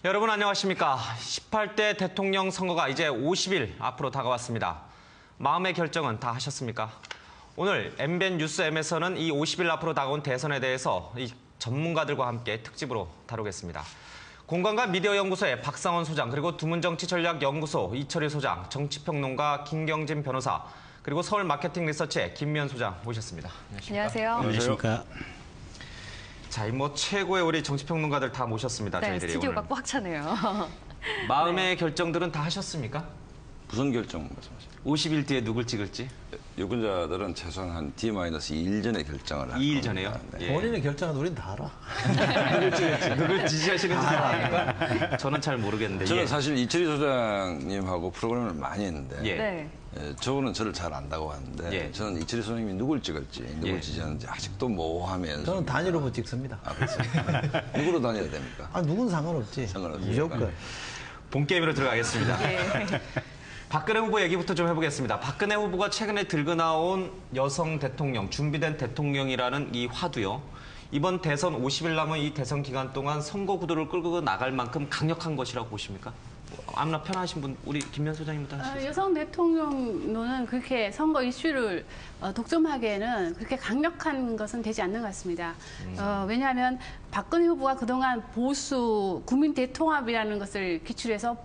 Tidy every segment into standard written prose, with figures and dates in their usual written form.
여러분 안녕하십니까. 18대 대통령 선거가 이제 50일 앞으로 다가왔습니다. 마음의 결정은 다 하셨습니까? 오늘 MBN 뉴스 M에서는 이 50일 앞으로 다가온 대선에 대해서 이 전문가들과 함께 특집으로 다루겠습니다. 공간과 미디어 연구소의 박상원 소장, 그리고 두문정치전략연구소 이철희 소장, 정치평론가 김경진 변호사, 그리고 서울 마케팅 리서치의 김미연 소장 모셨습니다. 안녕하세요. 안녕하십니까. 자, 뭐 최고의 우리 정치평론가들 다 모셨습니다. 네, 저희들이 스튜디오가 오늘. 꽉 차네요. 마음의 결정들은 다 하셨습니까? 무슨 결정 말씀하세요? 50일 뒤에 누굴 찍을지? 유권자들은 최소한 한 D-2일 전에 결정을 할 2일 겁니다. 전에요? 네. 예. 본인의 결정은 우린 다 알아. 누굴 지지하시는지 아십니까? 저는 잘 모르겠는데. 저는 예. 사실 이철희 소장님하고 프로그램을 많이 했는데 예. 네. 저분은 저를 잘 안다고 하는데 예. 저는 이철희 소장님이 누굴 찍을지, 누굴 예. 지지하는지 아직도 모호하면서 저는 단일 후보 찍습니다. 그렇습니다. 누구로 다녀야 됩니까? 누군 상관없지. 상관없습니까? 무조건. 본 게임으로 들어가겠습니다. 예. 박근혜 후보 얘기부터 좀 해보겠습니다. 박근혜 후보가 최근에 들고 나온 여성 대통령, 준비된 대통령이라는 이 화두요. 이번 대선 50일 남은 이 대선 기간 동안 선거 구도를 끌고 나갈 만큼 강력한 것이라고 보십니까? 아무나 편하신 분, 우리 김면 소장님부터 하시죠. 여성 대통령론은 그렇게 선거 이슈를 독점하기에는 그렇게 강력한 것은 되지 않는 것 같습니다. 왜냐하면 박근혜 후보가 그동안 보수, 국민 대통합이라는 것을 기출해서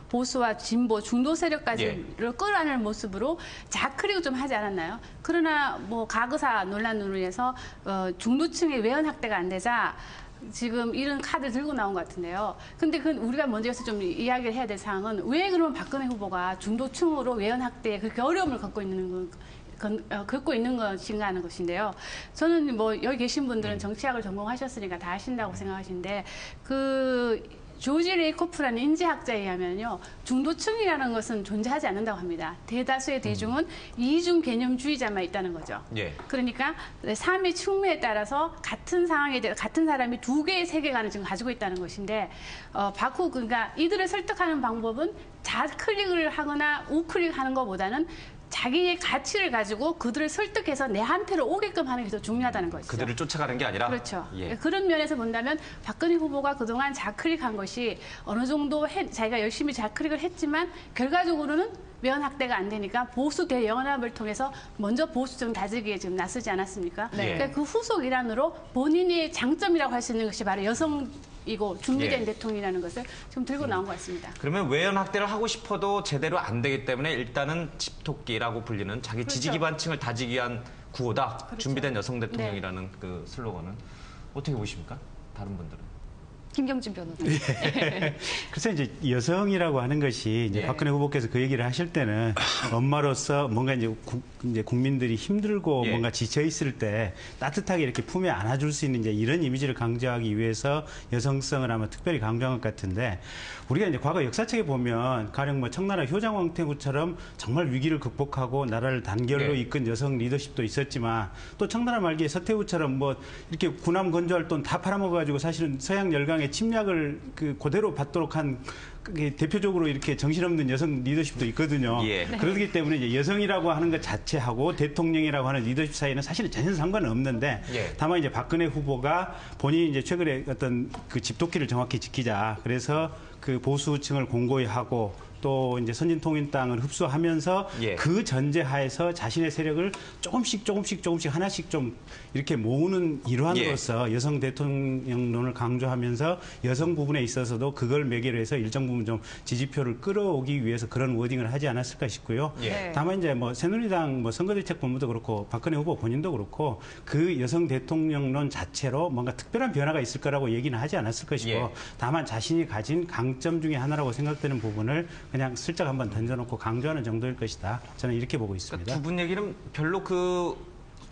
보수와 진보, 중도 세력까지를 끌어안을 모습으로 자크리고 좀 하지 않았나요? 그러나 뭐 가그사 논란으로 인해서 중도층의 외연 확대가 안 되자 지금 이런 카드 들고 나온 것 같은데요. 근데 그 우리가 먼저 여기서 좀 이야기를 해야 될 사항은 왜 그러면 박근혜 후보가 중도층으로 외연 확대에 그렇게 어려움을 겪고 있는 것인가 하는 것인데요. 저는 뭐 여기 계신 분들은 정치학을 전공하셨으니까 다 아신다고 생각하시는데 조지 레이코프라는 인지학자에 의하면요, 중도층이라는 것은 존재하지 않는다고 합니다. 대다수의 대중은 이중 개념주의자만 있다는 거죠. 예. 그러니까 삶의 측면에 따라서 같은 상황에 대해 같은 사람이 두 개의 세계관을 지금 가지고 있다는 것인데, 그러니까 이들을 설득하는 방법은 좌클릭을 하거나 우클릭하는 것보다는 자기의 가치를 가지고 그들을 설득해서 내 한테로 오게끔 하는 게 더 중요하다는 것이죠. 그들을 쫓아가는 게 아니라? 그렇죠. 예. 그런 면에서 본다면 박근혜 후보가 그동안 좌클릭한 것이 어느 정도 자기가 열심히 좌클릭을 했지만 결과적으로는 외연 확대가 안 되니까 보수 대연합을 통해서 먼저 보수층 다지기에 지금 나서지 않았습니까? 네. 그러니까 그 후속 일환으로 본인의 장점이라고 할 수 있는 것이 바로 여성이고 준비된 예. 대통령이라는 것을 지금 들고 나온 것 같습니다. 그러면 외연 확대를 하고 싶어도 제대로 안 되기 때문에 일단은 집토끼라고 불리는 자기 그렇죠. 지지 기반층을 다지기 위한 구호다. 그렇죠. 준비된 여성 대통령이라는 그 슬로건은. 어떻게 보십니까? 다른 분들은. 김경진 변호사님. 그래서 이제 여성이라고 하는 것이 이제 예. 박근혜 후보께서 그 얘기를 하실 때는 엄마로서 뭔가 이제 국민들이 힘들고 예. 뭔가 지쳐 있을 때 따뜻하게 이렇게 품에 안아줄 수 있는 이제 이런 이미지를 강조하기 위해서 여성성을 아마 특별히 강조한 것 같은데, 우리가 이제 과거 역사책에 보면 가령 뭐 청나라 효장 황태구처럼 정말 위기를 극복하고 나라를 단결로 예. 이끈 여성 리더십도 있었지만, 또 청나라 말기에 서태후처럼 뭐 이렇게 군함 건조할 돈 다 팔아먹어가지고 사실은 서양 열강의 침략을 그대로 받도록 한 그게 대표적으로 이렇게 정신없는 여성 리더십도 있거든요. 예. 그렇기 때문에 이제 여성이라고 하는 것 자체하고 대통령이라고 하는 리더십 사이에는 사실은 전혀 상관은 없는데, 예. 다만 이제 박근혜 후보가 본인이 이제 최근에 어떤 그 집도끼를 정확히 지키자, 그래서 그 보수층을 공고히 하고 또 이제 선진통일당을 흡수하면서 예. 그 전제하에서 자신의 세력을 조금씩 하나씩 좀 이렇게 모으는 일환으로서 여성 대통령론을 강조하면서 여성 부분에 있어서도 그걸 매개로 해서 일정 부분 좀 지지표를 끌어오기 위해서 그런 워딩을 하지 않았을까 싶고요. 예. 네. 다만 이제 뭐 새누리당 뭐 선거대책본부도 그렇고 박근혜 후보 본인도 그렇고 그 여성 대통령론 자체로 뭔가 특별한 변화가 있을 거라고 얘기는 하지 않았을 것이고, 예. 다만 자신이 가진 강점 중에 하나라고 생각되는 부분을 그냥 슬쩍 한번 던져놓고 강조하는 정도일 것이다. 저는 이렇게 보고 있습니다. 그러니까 두 분 얘기는 별로 그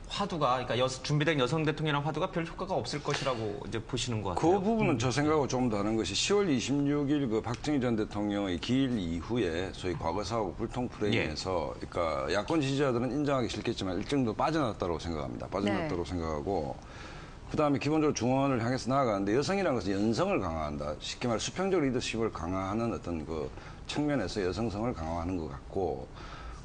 화두가, 그러니까 준비된 여성 대통령 화두가 별 효과가 없을 것이라고 이제 보시는 것 같아요. 그 부분은 저 생각하고 좀 다른 것이 10월 26일 그 박정희 전 대통령의 기일 이후에 소위 과거사하고 불통 프레임에서 그러니까 야권 지지자들은 인정하기 싫겠지만 일정 정도 빠져나왔다고 생각합니다. 빠져나왔다고 생각하고, 그다음에 기본적으로 중원을 향해서 나아가는데 여성이라는 것은 연성을 강화한다. 쉽게 말해 수평적 리더십을 강화하는 어떤 그 측면에서 여성성을 강화하는 것 같고,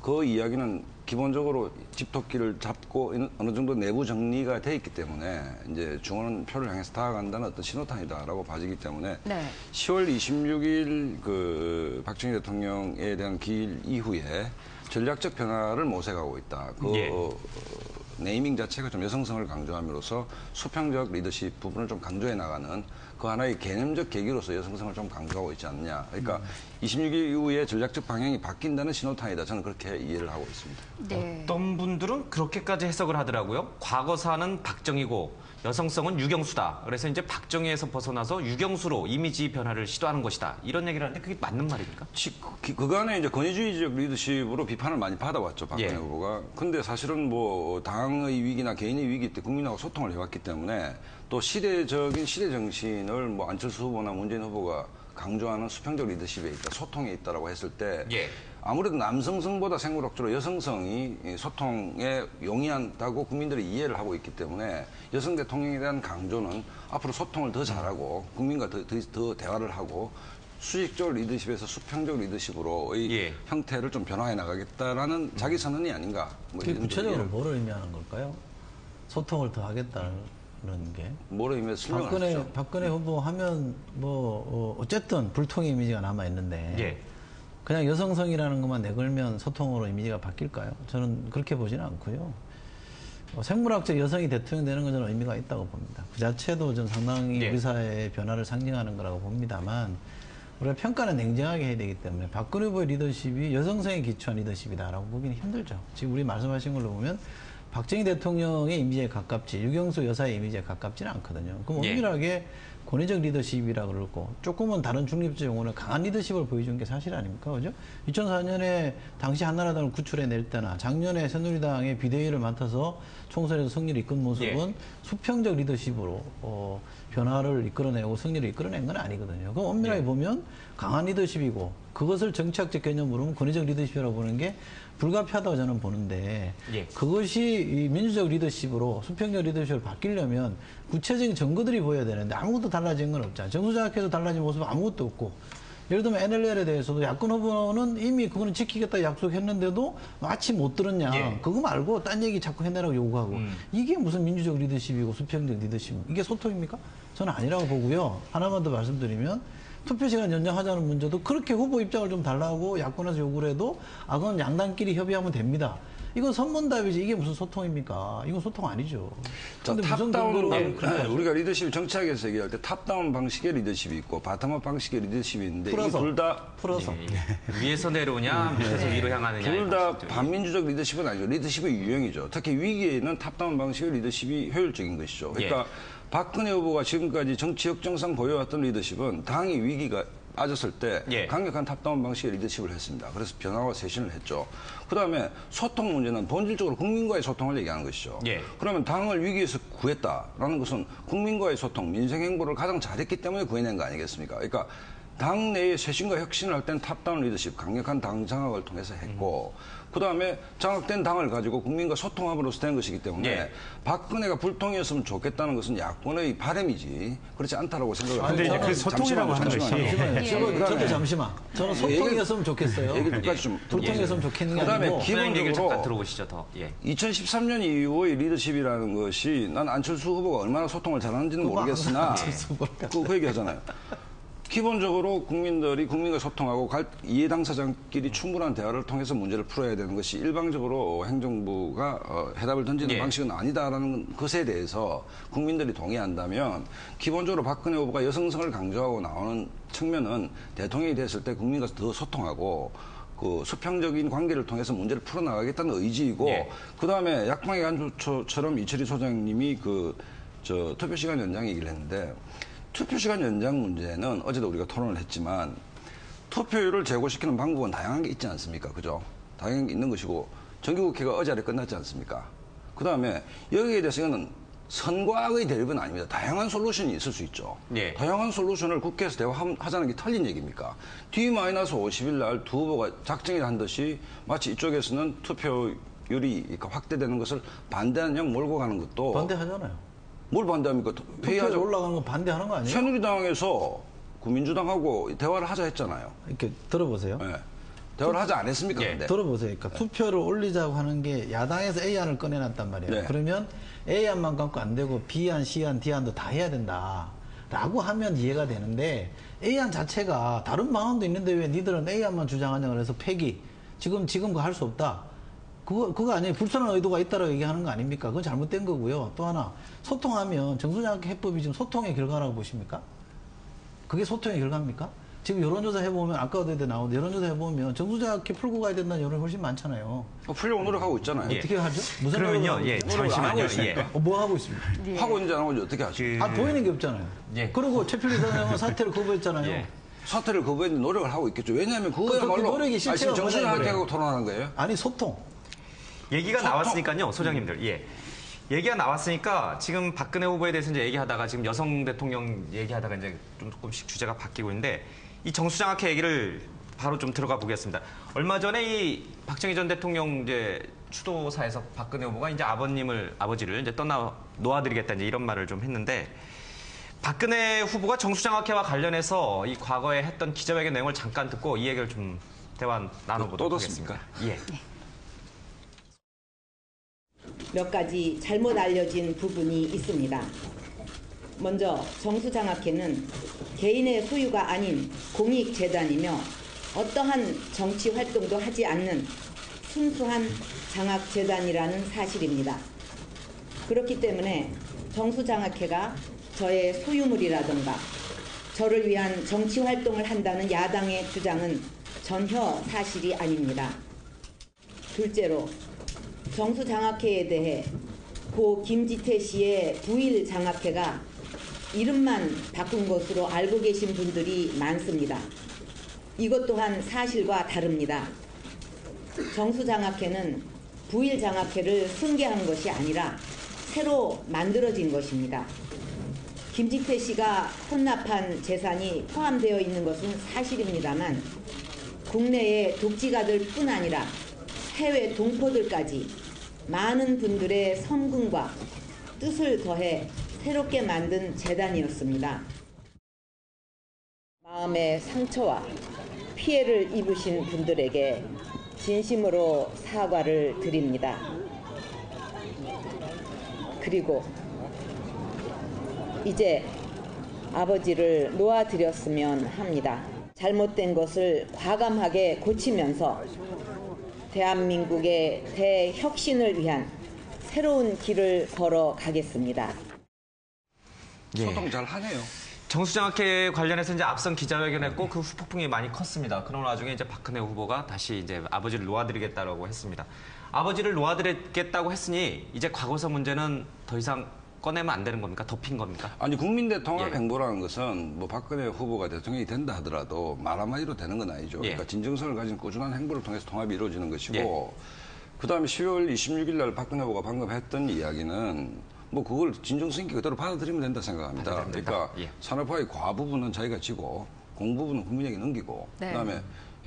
그 이야기는 기본적으로 집토끼를 잡고 어느 정도 내부 정리가 돼 있기 때문에 이제 중원은 표를 향해서 다가간다는 어떤 신호탄이다라고 봐지기 때문에 네. 10월 26일 그 박정희 대통령에 대한 기일 이후에 전략적 변화를 모색하고 있다. 그 예. 네이밍 자체가 좀 여성성을 강조함으로써 수평적 리더십 부분을 좀 강조해 나가는 그 하나의 개념적 계기로서 여성성을 좀 강조하고 있지 않느냐. 그러니까 26일 이후에 전략적 방향이 바뀐다는 신호탄이다. 저는 그렇게 이해를 하고 있습니다. 네. 어떤 분들은 그렇게까지 해석을 하더라고요. 과거사는 박정희고 여성성은 유경수다. 그래서 이제 박정희에서 벗어나서 유경수로 이미지 변화를 시도하는 것이다. 이런 얘기를 하는데 그게 맞는 말입니까? 그간에 이제 권위주의적 리더십으로 비판을 많이 받아왔죠, 박근혜 예. 후보가. 근데 사실은 뭐 당의 위기나 개인의 위기 때 국민하고 소통을 해왔기 때문에 또 시대적인 시대 정신을 뭐 안철수 후보나 문재인 후보가 강조하는 수평적 리더십에 있다, 소통에 있다라고 했을 때 예. 아무래도 남성성보다 생물학적으로 여성성이 소통에 용이하다고 국민들이 이해를 하고 있기 때문에 여성 대통령에 대한 강조는 앞으로 소통을 더 잘하고 국민과 더 대화를 하고 수직적 리더십에서 수평적 리더십으로의 예. 형태를 좀 변화해 나가겠다라는 자기 선언이 아닌가. 뭐 그게 이런 구체적으로 얘기를. 뭐를 의미하는 걸까요? 소통을 더 하겠다는 게. 뭐로 의미해서 설명을 하시죠. 박근혜 후보 하면 어쨌든 불통의 이미지가 남아 있는데 예. 그냥 여성성이라는 것만 내걸면 소통으로 이미지가 바뀔까요? 저는 그렇게 보지는 않고요. 생물학적 여성이 대통령 되는 건 저는 의미가 있다고 봅니다. 그 자체도 전 상당히 예. 우리 사회의 변화를 상징하는 거라고 봅니다만 우리가 평가는 냉정하게 해야 되기 때문에 박근혜 후보의 리더십이 여성성에 기초한 리더십이다라고 보기는 힘들죠. 지금 우리 말씀하신 걸로 보면 박정희 대통령의 이미지에 가깝지 유경수 여사의 이미지에 가깝지는 않거든요. 그럼 예. 엄밀하게 권위적 리더십이라 그러고 조금은 다른 중립적 용어는 강한 리더십을 보여준 게 사실 아닙니까? 그죠? 2004년에 당시 한나라당을 구출해낼 때나 작년에 새누리당의 비대위를 맡아서 총선에서 승리를 이끈 모습은 예. 수평적 리더십으로 변화를 이끌어내고 승리를 이끌어낸 건 아니거든요. 그럼 엄밀하게 예. 보면 강한 리더십이고 그것을 정치학적 개념으로 보면 권위적 리더십이라고 보는 게 불가피하다고 저는 보는데 예. 그것이 이 민주적 리더십으로 수평적 리더십으로 바뀌려면 구체적인 증거들이 보여야 되는데 아무것도 달라진 건 없잖아요. 정수장학회에서 달라진 모습은 아무것도 없고 예를 들면 NLL에 대해서도 야권 후보는 이미 그거는 지키겠다 약속했는데도 마치 못 들었냐. 예. 그거 말고 딴 얘기 자꾸 해내라고 요구하고 이게 무슨 민주적 리더십이고 수평적 리더십 이게 소통입니까? 저는 아니라고 보고요. 하나만 더 말씀드리면 투표 시간 연장하자는 문제도 그렇게 후보 입장을 좀 달라고 야권에서 요구를 해도 그건 양당끼리 협의하면 됩니다. 이건 선문답이지 이게 무슨 소통입니까? 이건 소통 아니죠. 자, 근데 무슨 탑다운 근거로 방, 그런 거죠? 우리가 리더십 정치학에서 얘기할 때 탑다운 방식의 리더십이 있고 바텀업 방식의 리더십이 있는데 풀어서. 둘 다 풀어서. 위에서 내려오냐, 밑에서 위로 향하느냐. 둘 다 이런 것들이. 반민주적 리더십은 아니죠. 리더십의 유형이죠. 특히 위기에는 탑다운 방식의 리더십이 효율적인 것이죠. 그러니까 박근혜 후보가 지금까지 정치 역정상 보여왔던 리더십은 당이 위기가 빠졌을 때 예. 강력한 탑다운 방식의 리더십을 했습니다. 그래서 변화와 쇄신을 했죠. 그다음에 소통 문제는 본질적으로 국민과의 소통을 얘기하는 것이죠. 예. 그러면 당을 위기에서 구했다라는 것은 국민과의 소통, 민생 행보를 가장 잘했기 때문에 구해낸 거 아니겠습니까? 그러니까 당 내의 쇄신과 혁신을 할 때는 탑다운 리더십, 강력한 당 장악을 통해서 했고 그다음에 장악된 당을 가지고 국민과 소통함으로써 된 것이기 때문에 예. 박근혜가 불통이었으면 좋겠다는 것은 야권의 바람이지 그렇지 않다라고 생각을 하고 근데 이제 그 소통이라고 하는 것이 저도 잠시만. 저는 소통이었으면 좋겠어요. 얘기 끝까지 좀 불통이었으면 좋겠는 게 그다음에 아니고 소장 얘기를 잠깐 기본적으로 들어보시죠, 더. 예. 2013년 이후의 리더십이라는 것이 난 안철수 후보가 얼마나 소통을 잘하는지는 모르겠으나 그 얘기 하잖아요. 기본적으로 국민들이 국민과 소통하고 이해 당사자끼리 충분한 대화를 통해서 문제를 풀어야 되는 것이 일방적으로 행정부가 해답을 던지는 예. 방식은 아니다라는 것에 대해서 국민들이 동의한다면 기본적으로 박근혜 후보가 여성성을 강조하고 나오는 측면은 대통령이 됐을 때 국민과 더 소통하고 그 수평적인 관계를 통해서 문제를 풀어나가겠다는 의지이고 예. 그다음에 약방의 간주처럼 이철희 소장님이 투표 시간 연장 얘기를 했는데 투표시간 연장 문제는 어제도 우리가 토론을 했지만 투표율을 제고시키는 방법은 다양한 게 있지 않습니까? 그죠? 다양한 게 있는 것이고 정기국회가 어제 아래 끝났지 않습니까? 그 다음에 여기에 대해서 이거는 선과의 대립은 아닙니다. 다양한 솔루션이 있을 수 있죠. 네. 다양한 솔루션을 국회에서 대화하자는 게 틀린 얘기입니까? D-50일 날 두 후보가 작정을 한 듯이 마치 이쪽에서는 투표율이 확대되는 것을 반대하는 양 몰고 가는 것도 반대하잖아요. 뭘 반대합니까? 투표율 회의하죠. 올라가는 거 반대하는 거 아니에요? 새누리당에서 민주당하고 대화를 하자 했잖아요. 이렇게 들어보세요. 네. 대화를 하지 않았습니까? 예. 근데? 들어보세요. 그러니까 투표를 올리자고 하는 게 야당에서 A안을 꺼내놨단 말이에요. 네. 그러면 A안만 갖고 안 되고 B안, C안, D안도 다 해야 된다. 라고 하면 이해가 되는데 A안 자체가 다른 방안도 있는데 왜 니들은 A안만 주장하냐 그래서 폐기. 지금 그거 할 수 없다. 그거 아니에요. 불순한 의도가 있다라고 얘기하는 거 아닙니까? 그건 잘못된 거고요. 또 하나, 소통하면 정수장학회 해법이 지금 소통의 결과라고 보십니까? 그게 소통의 결과입니까? 지금 여론조사 해보면, 아까도 나오는데, 여론조사 해보면 정수장학회 풀고 가야 된다는 여론이 훨씬 많잖아요. 풀려고 노력하고 있잖아요. 예. 어떻게 하죠? 무슨 그러면요, 노력을 예, 하고 있죠? 노력을 안 하고 잠시만요. 있으니까. 예. 뭐 하고 있습니까? 하고 있는지 안 하고 있는지 어떻게 하죠? 보이는 게 없잖아요. 예. 그리고 최필리 선생은 사퇴를 거부했잖아요. 예. 사퇴를 거부했는데 노력을 하고 있겠죠. 왜냐하면 그 그거야말로 노력이 실체가 지금 정신을 뭐냐, 하고 토론하는 거예요. 아니, 소통. 얘기가 나왔으니까요, 소장님들. 예. 얘기가 나왔으니까 지금 박근혜 후보에 대해서 이제 얘기하다가 지금 여성 대통령 얘기하다가 이제 좀 조금씩 주제가 바뀌고 있는데 이 정수장학회 얘기를 바로 좀 들어가 보겠습니다. 얼마 전에 이 박정희 전 대통령 이제 추도사에서 박근혜 후보가 이제 아버지를 이제 놓아드리겠다 이제 이런 말을 좀 했는데 박근혜 후보가 정수장학회와 관련해서 이 과거에 했던 기자회견 내용을 잠깐 듣고 이 얘기를 좀 대화 나눠보도록 또 하겠습니다. 예. 몇 가지 잘못 알려진 부분이 있습니다. 먼저 정수장학회는 개인의 소유가 아닌 공익재단이며 어떠한 정치 활동도 하지 않는 순수한 장학재단이라는 사실입니다. 그렇기 때문에 정수장학회가 저의 소유물이라든가 저를 위한 정치 활동을 한다는 야당의 주장은 전혀 사실이 아닙니다. 둘째로 정수장학회에 대해 고 김지태 씨의 부일 장학회가 이름만 바꾼 것으로 알고 계신 분들이 많습니다. 이것 또한 사실과 다릅니다. 정수장학회는 부일 장학회를 승계한 것이 아니라 새로 만들어진 것입니다. 김지태 씨가 혼납한 재산이 포함되어 있는 것은 사실입니다만 국내의 독지가들 뿐 아니라 해외 동포들까지 많은 분들의 성금과 뜻을 더해 새롭게 만든 재단이었습니다. 마음의 상처와 피해를 입으신 분들에게 진심으로 사과를 드립니다. 그리고 이제 아버지를 놓아드렸으면 합니다. 잘못된 것을 과감하게 고치면서 대한민국의 대혁신을 위한 새로운 길을 걸어가겠습니다. 예. 소통 잘 하네요. 정수장학회 관련해서 이제 앞선 기자회견했고 그 후폭풍이 많이 컸습니다. 그런 와중에 이제 박근혜 후보가 다시 이제 아버지를 놓아드리겠다라고 했습니다. 아버지를 놓아드리겠다고 했으니 이제 과거사 문제는 더 이상 꺼내면 안 되는 겁니까? 덮인 겁니까? 아니 국민대 통합 예. 행보라는 것은 뭐 박근혜 후보가 대통령이 된다 하더라도 말 한마디로 되는 건 아니죠. 예. 그러니까 진정성을 가진 꾸준한 행보를 통해서 통합이 이루어지는 것이고 예. 그다음에 10월 26일 날 박근혜 후보가 방금 했던 이야기는 뭐 그걸 진정성 있게 그대로 받아들이면 된다 생각합니다. 받아들이면 된다. 그러니까 예. 산업화의 과부분은 자기가 지고 공부분은 국민에게 넘기고 네. 그다음에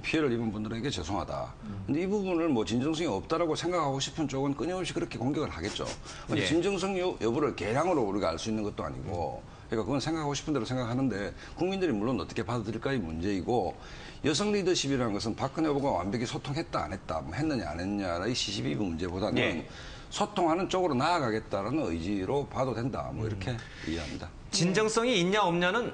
피해를 입은 분들에게 죄송하다. 근데 이 부분을 뭐 진정성이 없다라고 생각하고 싶은 쪽은 끊임없이 그렇게 공격을 하겠죠. 근데 예. 진정성 여부를 계량으로 우리가 알 수 있는 것도 아니고 그러니까 그건 생각하고 싶은 대로 생각하는데 국민들이 물론 어떻게 받아들일까의 문제이고 여성 리더십이라는 것은 박근혜 후보가 완벽히 소통했다 안 했다 뭐 했느냐 안 했느냐의 시시비비 문제보다는 예. 소통하는 쪽으로 나아가겠다는 의지로 봐도 된다 뭐 이렇게 이해합니다. 진정성이 있냐 없냐는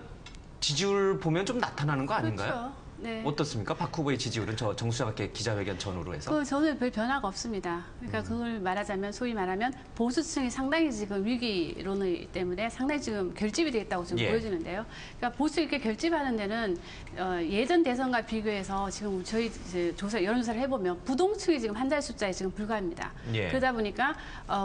지지율 보면 좀 나타나는 거 아닌가요? 그렇죠. 네. 어떻습니까? 박 후보의 지지율은 저 정수장학회 기자회견 전후로 해서. 저는 별 변화가 없습니다. 그러니까 그걸 말하자면 소위 말하면 보수층이 상당히 지금 위기론이 때문에 상당히 지금 결집이 되겠다고 지금 예. 보여지는데요. 그러니까 보수 이렇게 결집하는 데는 예전 대선과 비교해서 지금 저희 이제 여론조사를 해보면 부동층이 지금 한 자리 숫자에 지금 불과합니다. 예. 그러다 보니까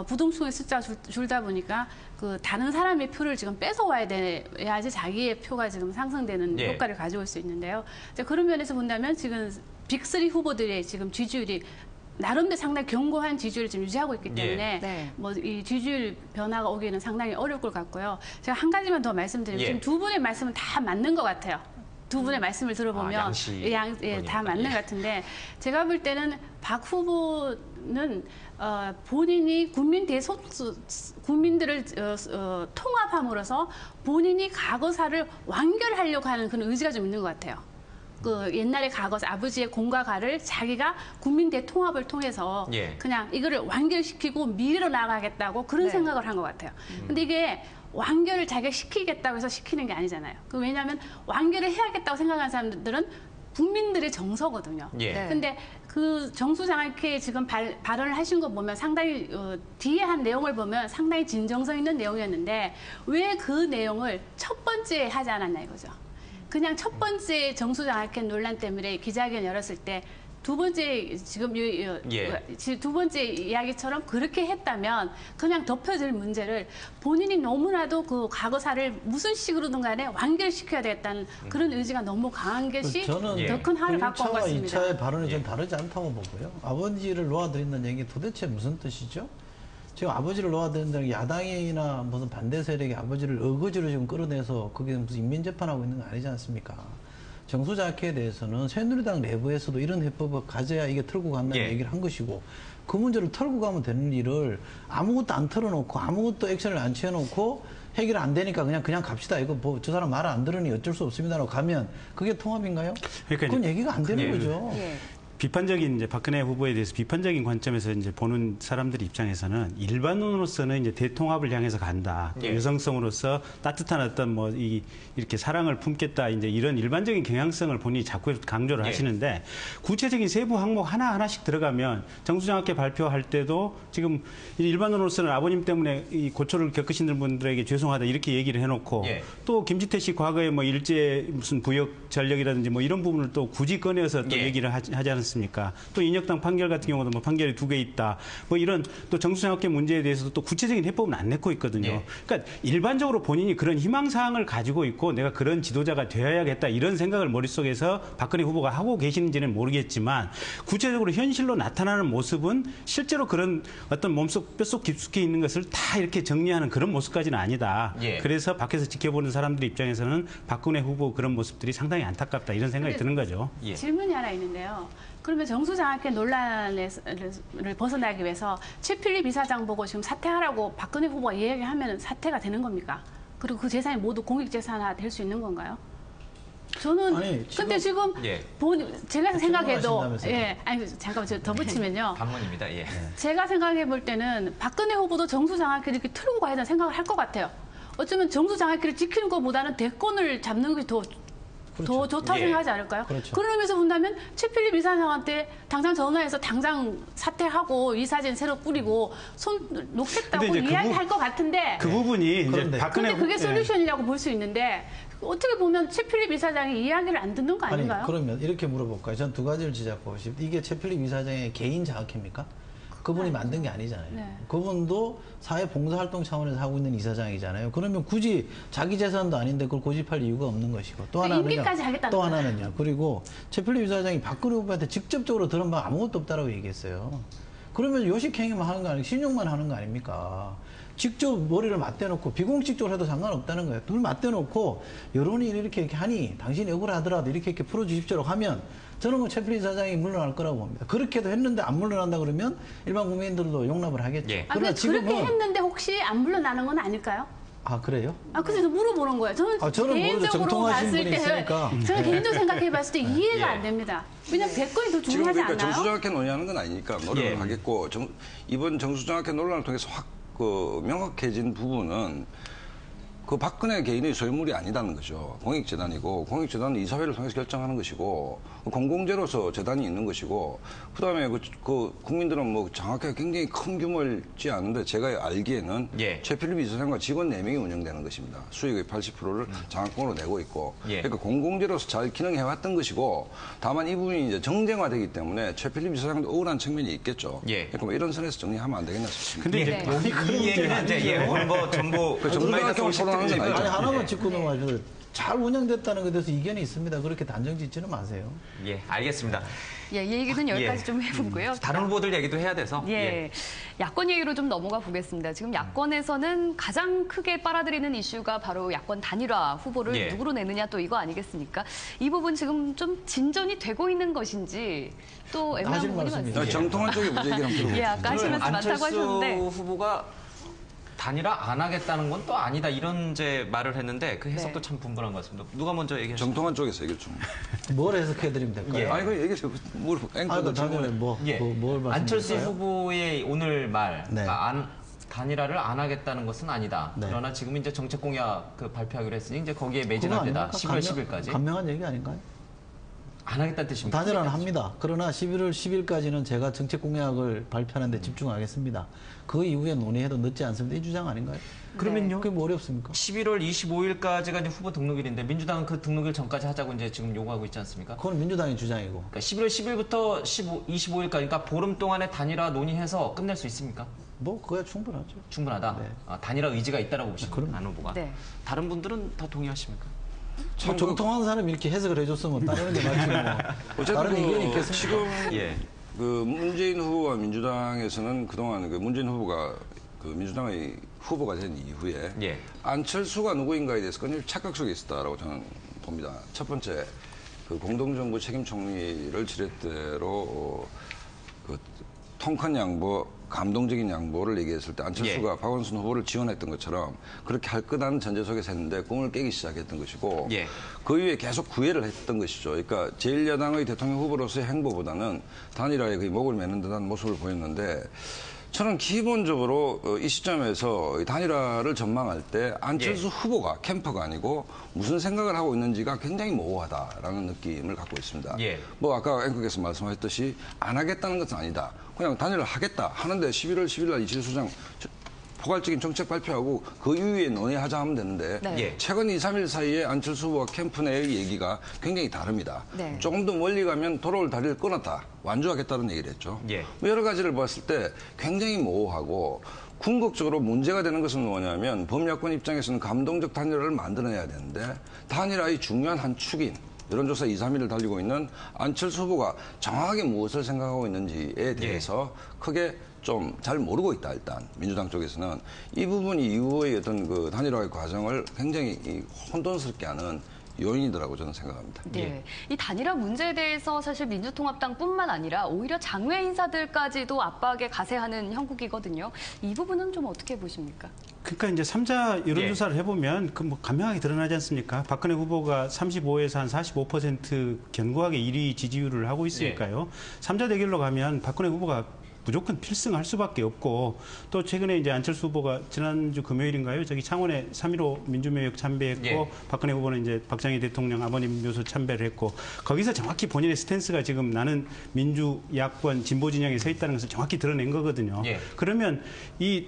부동층의 숫자가 줄다 보니까 그 다른 사람의 표를 지금 뺏어와야 돼야지 자기의 표가 지금 상승되는 예. 효과를 가져올 수 있는데요. 그런 면에서 본다면 지금 빅3 후보들의 지금 지지율이 나름대로 상당히 견고한 지지율을 지금 유지하고 있기 때문에 네. 뭐 이 지지율 변화가 오기는 상당히 어려울 것 같고요. 제가 한 가지만 더 말씀드리면 예. 지금 두 분의 말씀은 다 맞는 것 같아요. 두 분의 말씀을 들어보면 양씨 다 맞는 예. 것 같은데 제가 볼 때는 박 후보는 본인이 국민들을 통합함으로써 본인이 과거사를 완결하려고 하는 그런 의지가 좀 있는 것 같아요. 그 옛날의 과거사 아버지의 공과 가를 자기가 국민 대통합을 통해서 예. 그냥 이거를 완결시키고 밀어 나가겠다고 그런 네. 생각을 한 것 같아요. 근데 이게 완결을 자기가 시키겠다고 해서 시키는 게 아니잖아요. 그 왜냐하면 완결을 해야겠다고 생각하는 사람들은 국민들의 정서거든요. 예. 네. 근데 그 정수장학회 지금 발언을 하신 거 보면 상당히 뒤에 한 내용을 보면 상당히 진정성 있는 내용이었는데 왜 그 내용을 첫 번째 하지 않았냐 이거죠. 그냥 첫 번째 정수장학회 논란 때문에 기자회견 열었을 때 두 번째 지금 두 번째 이야기처럼 그렇게 했다면 그냥 덮여질 문제를 본인이 너무나도 그 과거사를 무슨 식으로든 간에 완결시켜야 되겠다는 그런 의지가 너무 강한 것이 저는 더 큰 화를 갖고 온 것 1차와 같습니다. 2차의 발언이 좀 다르지 않다고 보고요. 아버지를 놓아드린다는 얘기 도대체 무슨 뜻이죠? 지금 아버지를 놓아드린다는 게 야당이나 무슨 반대 세력이 아버지를 어거지로 지금 끌어내서 그게 무슨 인민재판하고 있는 거 아니지 않습니까? 정수자학회에 대해서는 새누리당 내부에서도 이런 해법을 가져야 이게 털고 간다는 예. 얘기를 한 것이고 그 문제를 털고 가면 되는 일을 아무것도 안 털어놓고 아무것도 액션을 안 취해놓고 해결 안 되니까 그냥 갑시다. 이거 뭐 저 사람 말 안 들으니 어쩔 수 없습니다라고 가면 그게 통합인가요? 그러니까 그건 이제- 얘기가 안 되는 예. 거죠. 예. 비판적인 이제 박근혜 후보에 대해서 비판적인 관점에서 이제 보는 사람들 입장에서는 일반론으로서는 이제 대통합을 향해서 간다. 또 예. 여성성으로서 따뜻한 어떤 뭐 이렇게 사랑을 품겠다. 이제 이런 일반적인 경향성을 본인이 자꾸 강조를 예. 하시는데 구체적인 세부 항목 하나하나씩 들어가면 정수장학회 발표할 때도 지금 일반론으로서는 아버님 때문에 이 고초를 겪으신 분들에게 죄송하다 이렇게 얘기를 해놓고 예. 또 김지태 씨 과거에 뭐 일제 무슨 부역 전력이라든지 뭐 이런 부분을 또 굳이 꺼내서 또 예. 얘기를 하지 않습니까? 또 인혁당 판결 같은 경우도 뭐 판결이 2개 있다. 뭐 이런 또 정수장학회 문제에 대해서도 또 구체적인 해법은 안 내고 있거든요. 예. 그러니까 일반적으로 본인이 그런 희망사항을 가지고 있고 내가 그런 지도자가 되어야겠다 이런 생각을 머릿속에서 박근혜 후보가 하고 계시는지는 모르겠지만 구체적으로 현실로 나타나는 모습은 실제로 그런 어떤 몸속 뼛속 깊숙이 있는 것을 다 이렇게 정리하는 그런 모습까지는 아니다. 예. 그래서 밖에서 지켜보는 사람들 입장에서는 박근혜 후보 그런 모습들이 상당히 안타깝다 이런 생각이 근데 드는 거죠. 예. 질문이 하나 있는데요. 그러면 정수장학회 논란을 벗어나기 위해서 최필립 이사장 보고 지금 사퇴하라고 박근혜 후보가 이야기하면 사퇴가 되는 겁니까? 그리고 그 재산이 모두 공익재산화 될 수 있는 건가요? 저는 아니, 근데 지금 예. 제가 생각해도 질문하신다면서요. 예 아니 잠깐만 저 더 붙이면요. 반문입니다. 예. 제가 생각해 볼 때는 박근혜 후보도 정수장학회를 이렇게 틀고 가야 되는 생각을 할 것 같아요. 어쩌면 정수장학회를 지키는 것보다는 대권을 잡는 게 더 좋다고 예. 생각하지 않을까요? 그렇죠. 그런 의미에서 본다면 최필립 이사장한테 당장 전화해서 당장 사퇴하고 이사진 새로 뿌리고 손 놓겠다고 근데 이제 이야기할 것 같은데 그 부분이 이제 그런데. 박근혜 근데 그게 후- 예. 솔루션이라고 볼 수 있는데 어떻게 보면 최필립 이사장이 이야기를 안 듣는 거 아닌가요? 아니, 그러면 이렇게 물어볼까요? 전 두 가지를 지적하고 싶습니다. 이게 최필립 이사장의 개인 장학회입니까? 그분이 만든 게 아니잖아요. 네. 그분도 사회 봉사활동 차원에서 하고 있는 이사장이잖아요. 그러면 굳이 자기 재산도 아닌데 그걸 고집할 이유가 없는 것이고 또 하나는요. 임기까지 하겠다는 또 거예요. 하나는요. 그리고 최필립 이사장이 박근혜 후보한테 직접적으로 들은 바 아무것도 없다라고 얘기했어요. 그러면 요식행위만 하는 거 아니고 신용만 하는 거 아닙니까? 직접 머리를 맞대놓고 비공식적으로 해도 상관없다는 거예요. 둘 맞대놓고 여론이 이렇게 하니 당신이 억울하더라도 이렇게 풀어주십시오라고 하면 저는 그 최필립 사장이 물러날 거라고 봅니다. 그렇게도 했는데 안 물러난다 그러면 일반 국민들도 용납을 하겠죠. 예. 아, 근데 그러나 그렇게 했는데 혹시 안 물러나는 건 아닐까요? 아 그래요? 아, 그래서 물어보는 거예요. 저는 저는 모르죠. 개인적으로 정통하신 봤을 분이 때, 있으니까. 저는 개인적으로 생각해 봤을 때 이해가 예. 안 됩니다. 왜냐면 대권이 더 지금 중요하지 그러니까 않나요? 정수장학회 논의하는 건 아니니까 노력을 예. 하겠고 이번 정수장학회 논란을 통해서 확 명확해진 부분은 그 박근혜 개인의 소유물이 아니다는 거죠. 공익재단이고 공익재단은 이사회를 통해서 결정하는 것이고 공공재로서 재단이 있는 것이고 그다음에 그 국민들은 뭐 장학회가 굉장히 큰 규모일지 않은데 제가 알기에는 예. 최필립 이사장과 직원 4명이 운영되는 것입니다. 수익의 80%를 장학금으로 내고 있고 예. 그러니까 공공재로서 잘 기능해왔던 것이고 다만 이 부분이 이제 정쟁화되기 때문에 최필립 이사장도 억울한 측면이 있겠죠. 예. 그러니까 뭐 이런 선에서 정리하면 안 되겠나 싶습니다. 근데 이제 이 얘기는 이제 오늘 뭐 전부 그 정마이너스 정부학교 50 토론하는 건 특집이죠. 아니 하나만 예. 짚고 넘어가죠. 잘 운영됐다는 것에 대해서 이견이 있습니다. 그렇게 단정 짓지는 마세요. 예, 알겠습니다. 예, 이 얘기는 여기까지 예. 좀 해보고요. 다른 후보들 얘기도 해야 돼서. 예. 야권 얘기로 좀 넘어가 보겠습니다. 지금 야권에서는 가장 크게 빨아들이는 이슈가 바로 야권 단일화 후보를 예. 누구로 내느냐 또 이거 아니겠습니까? 이 부분 지금 좀 진전이 되고 있는 것인지 또 애매한 하실 부분이 말씀이죠. 많습니다. 정통한 쪽의 문제 얘기 한번 들어보겠습니다. 예, 아까 하실 말씀 많다고 안철수 하셨는데 후보가 단일화 안 하겠다는 건 또 아니다 이런 이제 말을 했는데 그 해석도 참 분분한 것 같습니다. 누가 먼저 얘기하시죠? 정통한 쪽에서 얘기를 좀. 뭘 해석해드리면 될까요? 예. 아니, 그 얘기해서 뭘 앵커도 단일화 뭘 말씀드릴까요? 안철수 후보의 오늘 말, 네. 단일화를 안 하겠다는 것은 아니다. 네. 그러나 지금 이제 정책 공약 발표하기로 했으니 이제 거기에 매진할 그거 때다. 아닙니까? 11월 10일까지. 간명한 얘기 아닌가요? 안 하겠다는 뜻입니까? 단일화는 합니다. 그러나 11월 10일까지는 제가 정책 공약을 발표하는 데 집중하겠습니다. 그 이후에 논의해도 늦지 않습니다. 이 주장 아닌가요? 그러면요? 그게 뭐 어렵습니까? 11월 25일까지가 이제 후보 등록일인데 민주당은 그 등록일 전까지 하자고 이제 지금 요구하고 있지 않습니까? 그건 민주당의 주장이고. 그러니까 11월 10일부터 25일까지, 그러니까 보름 동안에 단일화 논의해서 끝낼 수 있습니까? 뭐 그거야 충분하죠. 충분하다. 네. 단일화 의지가 있다라고 보십니까? 그럼. 안 후보가. 네. 다른 분들은 다 동의하십니까? 뭐 정통한 사람이 이렇게 해석을 해줬으면 따르는 게 맞지 뭐. 어쨌든 다른 의견이 있겠습니까? 지금 예. 그 문재인 후보와 민주당에서는 그동안 그 문재인 후보가 그 민주당의 후보가 된 이후에 예. 안철수가 누구인가에 대해서 굉장히 착각 속에 있었다라고 저는 봅니다. 첫 번째, 그 공동정부 책임 총리를 지렛대로 그 통큰 양보, 감동적인 양보를 얘기했을 때 안철수가 예. 박원순 후보를 지원했던 것처럼 그렇게 할 거라는 전제 속에서 했는데 꿈을 깨기 시작했던 것이고 예. 그 이후에 계속 구애를 했던 것이죠. 그러니까 제1야당의 대통령 후보로서의 행보보다는 단일화에 거의 목을 매는 듯한 모습을 보였는데 저는 기본적으로 이 시점에서 단일화를 전망할 때 안철수 후보가 캠퍼가 아니고 무슨 생각을 하고 있는지가 굉장히 모호하다라는 느낌을 갖고 있습니다. 예. 뭐 아까 앵커께서 말씀하셨듯이 안 하겠다는 것은 아니다. 그냥 단일화 하겠다 하는데 11월 10일 날 이철 소장 포괄적인 정책 발표하고 그 이후에 논의하자 하면 되는데 네. 예. 최근 2, 3일 사이에 안철수 후보와 캠프 내의 얘기가 굉장히 다릅니다. 네. 조금 더 멀리 가면 돌아올 다리를 끊었다. 완주하겠다는 얘기를 했죠. 예. 뭐 여러 가지를 봤을 때 굉장히 모호하고 궁극적으로 문제가 되는 것은 뭐냐면 범야권 입장에서는 감동적 단일화를 만들어내야 되는데 단일화의 중요한 한 축인 여론조사 2, 3일을 달리고 있는 안철수 후보가 정확하게 무엇을 생각하고 있는지에 대해서 크게 좀 잘 모르고 있다. 일단 민주당 쪽에서는 이 부분이 이후의 어떤 그 단일화의 과정을 굉장히 혼돈스럽게 하는 요인이더라고 저는 생각합니다. 네. 이 단일화 문제에 대해서 사실 민주통합당뿐만 아니라 오히려 장외 인사들까지도 압박에 가세하는 형국이거든요. 이 부분은 좀 어떻게 보십니까? 그러니까 이제 3자 여론조사를 해보면 그 뭐 간명하게 드러나지 않습니까? 박근혜 후보가 35에서 한 45% 견고하게 1위 지지율을 하고 있으니까요. 3자 대결로 가면 박근혜 후보가 무조건 필승할 수밖에 없고 또 최근에 이제 안철수 후보가 지난주 금요일인가요? 저기 창원에 3.15 민주묘역 참배했고 예. 박근혜 후보는 이제 박정희 대통령 아버님 묘소 참배를 했고 거기서 정확히 본인의 스탠스가 지금 나는 민주 야권 진보 진영에 서 있다는 것을 정확히 드러낸 거거든요. 예. 그러면 이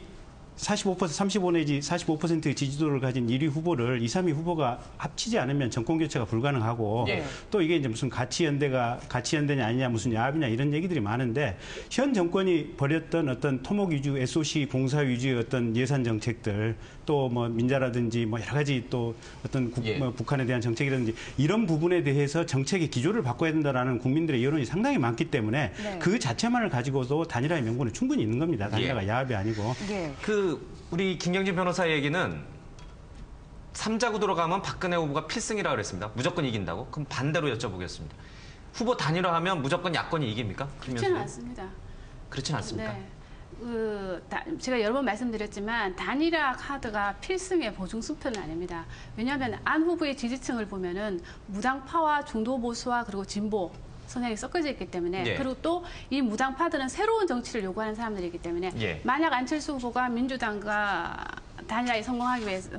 35 내지 45%의 지지도를 가진 1위 후보를 2, 3위 후보가 합치지 않으면 정권 교체가 불가능하고 예. 또 이게 이제 무슨 가치연대냐 아니냐 무슨 야합이냐 이런 얘기들이 많은데 현 정권이 벌였던 어떤 토목 위주 SOC 공사 위주의 어떤 예산 정책들 또 뭐 민자라든지 뭐 여러 가지 또 어떤 뭐 북한에 대한 정책이라든지 이런 부분에 대해서 정책의 기조를 바꿔야 된다라는 국민들의 여론이 상당히 많기 때문에 네. 그 자체만을 가지고도 단일화의 명분은 충분히 있는 겁니다. 단일화가 야합이 아니고. 예. 우리 김경진 변호사의 얘기는 3자 구도로 가면 박근혜 후보가 필승이라고 그랬습니다. 무조건 이긴다고? 그럼 반대로 여쭤보겠습니다. 후보 단일화하면 무조건 야권이 이깁니까? 그렇지는 않습니다. 그렇진 않습니까? 네. 제가 여러 번 말씀드렸지만 단일화 카드가 필승의 보증수표는 아닙니다. 왜냐하면 안 후보의 지지층을 보면은 무당파와 중도보수와 그리고 진보 성향이 섞어져 있기 때문에 예. 그리고 또 이 무당파들은 새로운 정치를 요구하는 사람들이기 때문에 예. 만약 안철수 후보가 민주당과 단일화에 성공하기 위해서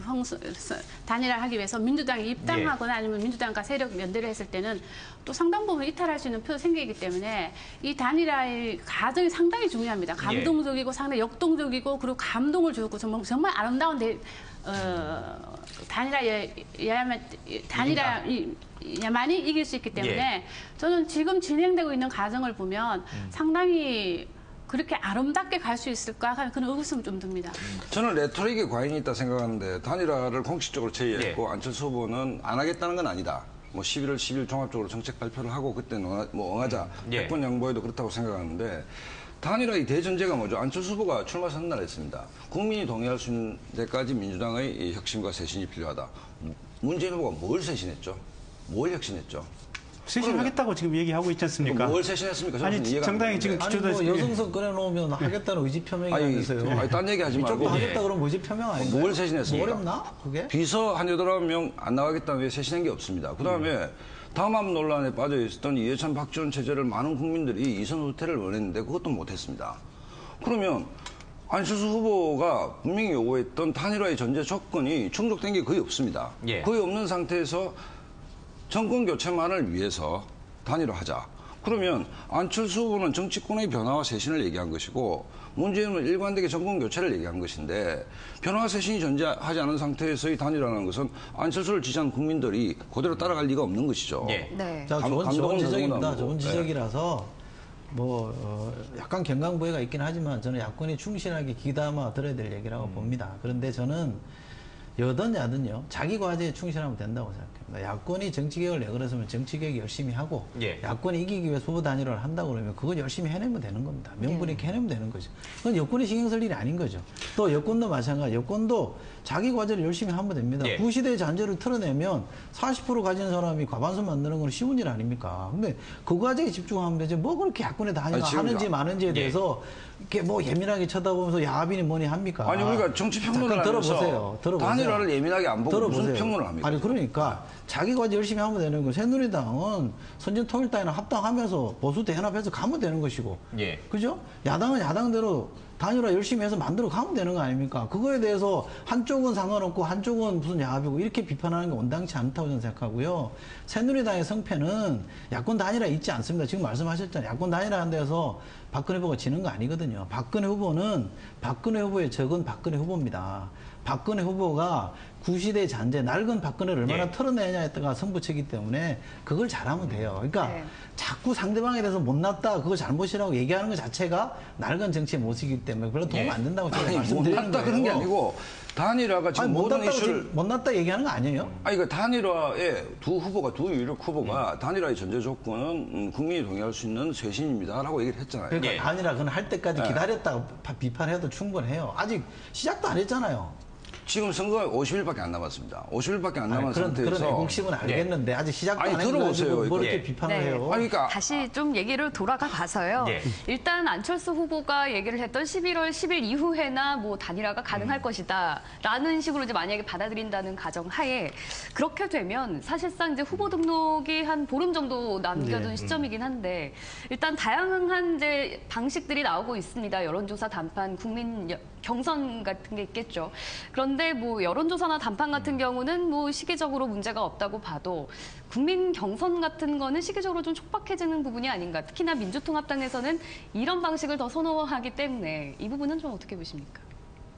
단일화하기 위해서 민주당에 입당하거나 아니면 민주당과 세력 연대를 했을 때는 또 상당 부분 이탈할 수 있는 표도 생기기 때문에 이 단일화의 과정이 상당히 중요합니다. 감동적이고 상당히 역동적이고 그리고 감동을 주고 정말 아름다운 단일화야만이 이길 수 있기 때문에 저는 지금 진행되고 있는 과정을 보면 상당히 그렇게 아름답게 갈 수 있을까 하는 그런 의구심이 좀 듭니다. 저는 레토릭에 과잉이 있다 생각하는데 단일화를 공식적으로 제의했고 예. 안철수 후보는 안 하겠다는 건 아니다. 뭐 11월 10일 종합적으로 정책 발표를 하고 그때는 뭐 응하자 예. 100번 양보해도 그렇다고 생각하는데 단일화의 대전제가 뭐죠? 안철수 후보가 출마 선언을 했습니다. 국민이 동의할 수 있는 데까지 민주당의 이 혁신과 쇄신이 필요하다. 문재인 후보가 뭘 쇄신했죠? 뭘 혁신했죠? 쇄신하겠다고 지금 얘기하고 있지 않습니까? 뭘 쇄신했습니까? 아니, 이해가 안 정당이 지금 되는데. 아니 뭐 기초도 여성석 꺼내놓으면 하겠다는 의지 표명이 아니, 아니세요? 딴 얘기 하지 말고. 조금 하겠다 그러면 의지 표명 아닌가요? 뭘 쇄신했습니까? 뭐 어렵나? 그게? 비서 한 8명 안 나가겠다는 게 쇄신한 게 없습니다. 그다음에 담합 논란에 빠져 있었던 이해찬 박지원 체제를 많은 국민들이 이선 후퇴를 원했는데 그것도 못했습니다. 그러면 안철수 후보가 분명히 요구했던 단일화의 전제 조건이 충족된 게 거의 없습니다. 예. 거의 없는 상태에서 정권 교체만을 위해서 단일화하자. 그러면 안철수 후보는 정치권의 변화와 쇄신을 얘기한 것이고 문재인은 일관되게 정권 교체를 얘기한 것인데 변화와 쇄신이 존재하지 않은 상태에서의 단일화라는 것은 안철수를 지지한 국민들이 그대로 따라갈 리가 없는 것이죠. 예. 네. 자, 감동은 좋은 지적입니다. 누구나 좋은 하고. 지적이라서 약간 경강부회가 있긴 하지만 저는 야권이 충실하게 귀담아 들어야 될 얘기라고 봅니다. 그런데 저는 여든 야든요 자기 과제에 충실하면 된다고 생각합니다. 야권이 정치개혁을 내걸었으면 정치개혁 열심히 하고 예. 야권이 이기기 위해 후보 단일화를 한다고 그러면 그건 열심히 해내면 되는 겁니다. 명분이 있게 해내면 되는 거죠. 그건 여권이 신경 쓸 일이 아닌 거죠. 또 여권도 마찬가지. 여권도 자기 과제를 열심히 하면 됩니다. 예. 구시대의 잔재를 털어내면 40% 가진 사람이 과반수 만드는 건 쉬운 일 아닙니까? 근데 그 과제에 집중하면 되지. 뭐 그렇게 야권에 단일화 하는지 마는지에 대해서 이렇게 뭐 예민하게 쳐다보면서 야합이니 뭐니 합니까? 아니 우리가 정치 평론을 잠깐 하면서 단일화를 예민하게 안 보고 무슨 평론을 합니까? 아니 그러니까 자기 과제 열심히 하면 되는 거. 새누리당은 선진통일당이랑 합당하면서 보수 대연합해서 가면 되는 것이고, 예. 그죠? 야당은 야당대로 단일화 열심히 해서 만들어 가면 되는 거 아닙니까? 그거에 대해서 한쪽은 상관없고 한쪽은 무슨 야합이고 이렇게 비판하는 게 온당치 않다고 저는 생각하고요. 새누리당의 성패는 야권 단일화 있지 않습니다. 지금 말씀하셨잖아요. 야권 단일화한 데서 박근혜 후보가 지는 거 아니거든요. 박근혜 후보는 박근혜 후보의 적은 박근혜 후보입니다. 박근혜 후보가 구시대 잔재, 낡은 박근혜를 얼마나 예. 털어내냐가 승부처이기 때문에 그걸 잘하면 돼요. 그러니까 네. 자꾸 상대방에 대해서 못났다, 그거 잘못이라고 얘기하는 것 자체가 낡은 정치의 모습이기 때문에 별로 도움 안 된다고 제가 아니 말씀드리는 거예요. 못났다 그런 게 아니고 단일화가 지금 아니, 모든 이슈를 못났다 얘기하는 거 아니에요? 아니, 그 단일화의 두 유력 후보가 단일화의 전제 조건은 국민이 동의할 수 있는 쇄신입니다라고 얘기를 했잖아요. 그러니까 예. 단일화 그건 할 때까지 네. 기다렸다가 비판해도 충분해요. 아직 시작도 안 했잖아요. 지금 선거가 50일밖에 안 남았습니다. 50일밖에 안 남은 그런 상태에서 애국심은 알겠는데 아직 시작도 아니, 안 해가지고 들어보세요. 뭐 이렇게 예. 비판을 네. 해요. 아니, 그러니까 다시 좀 얘기를 돌아가 봐서요. 예. 일단 안철수 후보가 얘기를 했던 11월 10일 이후에나 뭐 단일화가 가능할 것이다 라는 식으로 이제 만약에 받아들인다는 가정 하에 그렇게 되면 사실상 이제 후보 등록이 한 보름 정도 남겨둔 시점이긴 한데 일단 다양한 이제 방식들이 나오고 있습니다. 여론조사, 단판, 국민 경선 같은 게 있겠죠. 그런데 뭐 여론조사나 단판 같은 경우는 뭐 시기적으로 문제가 없다고 봐도 국민 경선 같은 거는 시기적으로 좀 촉박해지는 부분이 아닌가. 특히나 민주통합당에서는 이런 방식을 더 선호하기 때문에 이 부분은 좀 어떻게 보십니까?